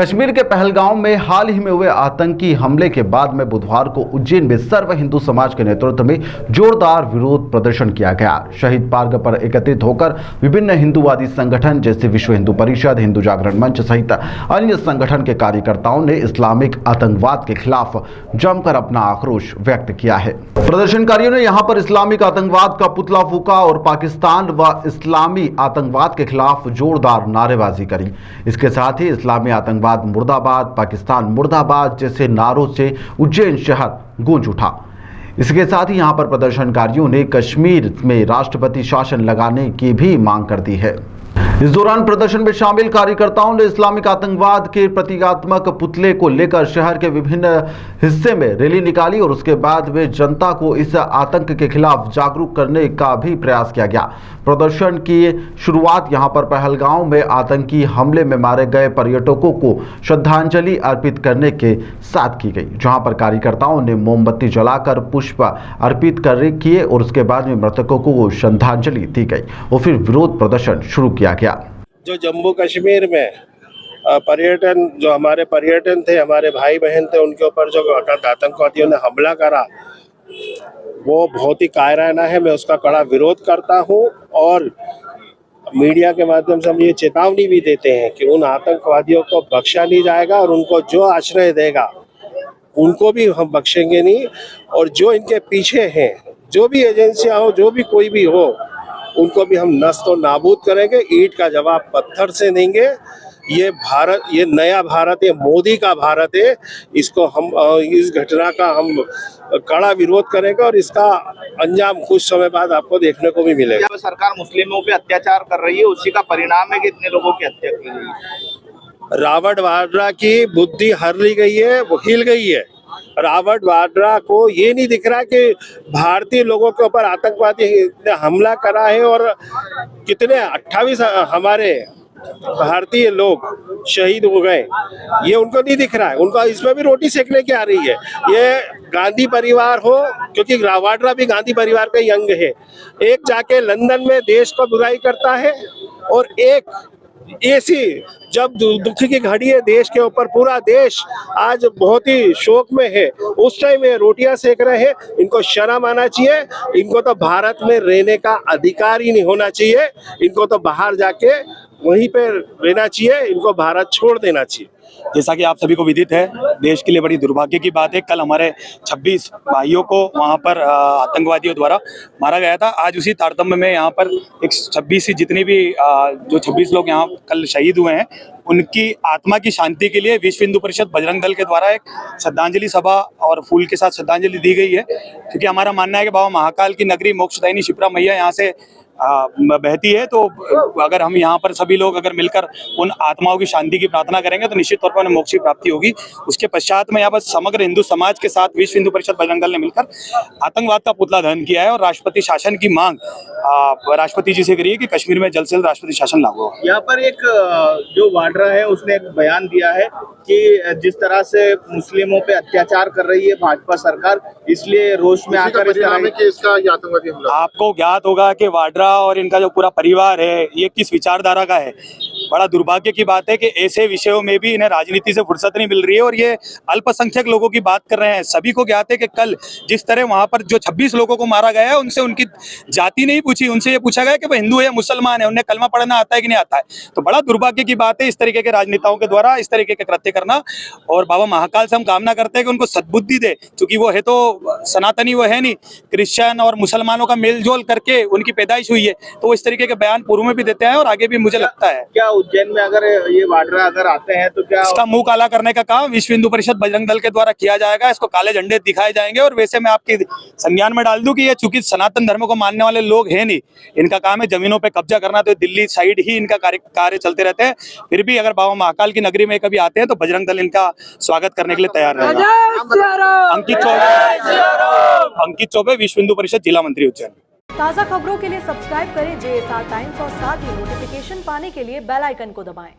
कश्मीर के पहलगांव में हाल ही में हुए आतंकी हमले के बाद में बुधवार को उज्जैन में सर्व हिंदू समाज के नेतृत्व में जोरदार विरोध प्रदर्शन किया गया। शहीद पार्क पर एकत्रित होकर विभिन्न हिंदूवादी संगठन जैसे विश्व हिंदू परिषद, हिंदू जागरण मंच सहित अन्य संगठन के कार्यकर्ताओं ने इस्लामिक आतंकवाद के खिलाफ जमकर अपना आक्रोश व्यक्त किया है। प्रदर्शनकारियों ने यहां पर इस्लामिक आतंकवाद का पुतला फूंका और पाकिस्तान व इस्लामी आतंकवाद के खिलाफ जोरदार नारेबाजी करी। इसके साथ ही इस्लामी आतंकवाद मुर्दाबाद, पाकिस्तान मुर्दाबाद जैसे नारों से उज्जैन शहर गूंज उठा। इसके साथ ही यहां पर प्रदर्शनकारियों ने कश्मीर में राष्ट्रपति शासन लगाने की भी मांग कर दी है। इस दौरान प्रदर्शन में शामिल कार्यकर्ताओं ने इस्लामिक आतंकवाद के प्रतीकात्मक पुतले को लेकर शहर के विभिन्न हिस्से में रैली निकाली और उसके बाद में जनता को इस आतंक के खिलाफ जागरूक करने का भी प्रयास किया गया। प्रदर्शन की शुरुआत यहां पर पहलगांव में आतंकी हमले में मारे गए पर्यटकों को श्रद्धांजलि अर्पित करने के साथ की गई, जहां पर कार्यकर्ताओं ने मोमबत्ती जलाकर पुष्प अर्पित किए और उसके बाद में मृतकों को श्रद्धांजलि दी गई और फिर विरोध प्रदर्शन शुरू किया गया। जो जम्मू कश्मीर में पर्यटन, जो हमारे पर्यटन थे, हमारे भाई बहन थे, उनके ऊपर जो आतंकवादियों ने हमला करा वो बहुत ही कायराना है। मैं उसका कड़ा विरोध करता हूं और मीडिया के माध्यम से हम ये चेतावनी भी देते हैं कि उन आतंकवादियों को बख्शा नहीं जाएगा और उनको जो आश्रय देगा उनको भी हम बख्शेंगे नहीं। और जो इनके पीछे हैं, जो भी एजेंसियां हो, जो भी कोई भी हो, उनको भी हम नस्त और नाबूद करेंगे। ईंट का जवाब पत्थर से देंगे। ये भारत, ये नया भारत, ये मोदी का भारत है। इसको हम, इस घटना का हम कड़ा विरोध करेंगे और इसका अंजाम कुछ समय बाद आपको देखने को भी मिलेगा। सरकार मुस्लिमों पे अत्याचार कर रही है, उसी का परिणाम है कि इतने लोगों की हत्या की गई है। रावण वाड्रा की बुद्धि हर ली गई है, वो हिल गई है। रावण वाड्रा को ये नहीं दिख रहा कि भारतीय लोगों के ऊपर आतंकवादी ने हमला करा है और कितने 28 हमारे भारतीय लोग शहीद हो गए, ये उनको नहीं दिख रहा है। उनको इसमें भी रोटी सेकने की आ रही है। ये गांधी परिवार हो, क्योंकि वाड्रा भी गांधी परिवार का ही अंग है। एक जाके लंदन में देश को बुराई करता है और एक ऐसी जब दुख की घड़ी है देश के ऊपर, पूरा देश आज बहुत ही शोक में है, उस टाइम ये रोटियां सेक रहे हैं। इनको शर्म आना चाहिए। इनको तो भारत में रहने का अधिकार ही नहीं होना चाहिए। इनको तो बाहर जाके वहीं पे रहना चाहिए। इनको भारत छोड़ देना चाहिए। जैसा कि आप सभी को विदित है, देश के लिए बड़ी दुर्भाग्य की बात है, कल हमारे 26 भाइयों को वहां पर आतंकवादियों द्वारा मारा गया था। आज उसी तारतम्य में यहाँ पर एक 26 जितनी भी जो 26 लोग यहाँ कल शहीद हुए हैं, उनकी आत्मा की शांति के लिए विश्व हिंदू परिषद बजरंग दल के द्वारा एक श्रद्धांजलि सभा और फूल के साथ श्रद्धांजलि दी गई है। क्योंकि हमारा मानना है कि बाबा महाकाल की नगरी मोक्षदायिनी शिप्रा मैया यहाँ से बहती है, तो अगर हम यहाँ पर सभी लोग अगर मिलकर उन आत्माओं की शांति की प्रार्थना करेंगे तो निश्चित तौर पर उन्हें मोक्ष की प्राप्ति होगी। उसके पश्चात में यहाँ पर समग्र हिंदू समाज के साथ विश्व हिंदू परिषद बजरंग दल ने मिलकर आतंकवाद का पुतला दहन किया है और राष्ट्रपति शासन की मांग राष्ट्रपति जी से करी है कि कश्मीर में जल्द से जल्द राष्ट्रपति शासन लागू हो। यहाँ पर एक जो वाड्रा है उसने एक बयान दिया है कि जिस तरह से मुस्लिमों पे अत्याचार कर रही है भाजपा सरकार, इसलिए रोष में आकर आपको ज्ञात होगा कि वाड्रा और इनका जो पूरा परिवार है ये किस विचारधारा का है। बड़ा दुर्भाग्य की बात है कि ऐसे विषयों में भी इन्हें राजनीति से फुर्सत नहीं मिल रही है और ये अल्पसंख्यक लोगों की बात कर रहे हैं। सभी को ज्ञात है कि कल जिस तरह वहां पर जो 26 लोगों को मारा गया है, उनसे उनकी जाति नहीं पूछी, उनसे ये पूछा गया कि वह हिंदू है या मुसलमान है, उन्हें कलमा पढ़ना आता है कि नहीं आता है। तो बड़ा दुर्भाग्य की बात है इस तरीके के राजनेताओं के द्वारा इस तरीके के कृत्य करना। और बाबा महाकाल से हम कामना करते हैं कि उनको सद्बुद्धि दे, क्योंकि वो है तो सनातनी, वो है नहीं क्रिश्चियन और मुसलमानों का मेलजोल करके उनकी पैदाइश हुई है, तो वो इस तरीके के बयान पूर्व में भी देते हैं और आगे भी मुझे लगता है। क्या उज्जैन में अगर ये वाड्रा अगर आते हैं तो क्या इसका मुंह काला करने का काम विश्व हिंदू परिषद बजरंग दल के द्वारा किया जाएगा। इसको काले झंडे दिखाए जाएंगे। और वैसे मैं आपके संज्ञान में डाल दूं कि ये चूंकि सनातन धर्म को मानने वाले लोग हैं नहीं, इनका काम है जमीनों पे कब्जा करना, तो दिल्ली साइड ही इनका कार्य चलते रहते हैं। फिर भी अगर बाबा महाकाल की नगरी में कभी आते हैं तो बजरंग दल इनका स्वागत करने के लिए तैयार रहेगा। अंकित चौबे, विश्व हिंदू परिषद जिला मंत्री उज्जैन। ताज़ा खबरों के लिए सब्सक्राइब करें JSR टाइम्स और साथ ही नोटिफिकेशन पाने के लिए बेल आइकन को दबाएं।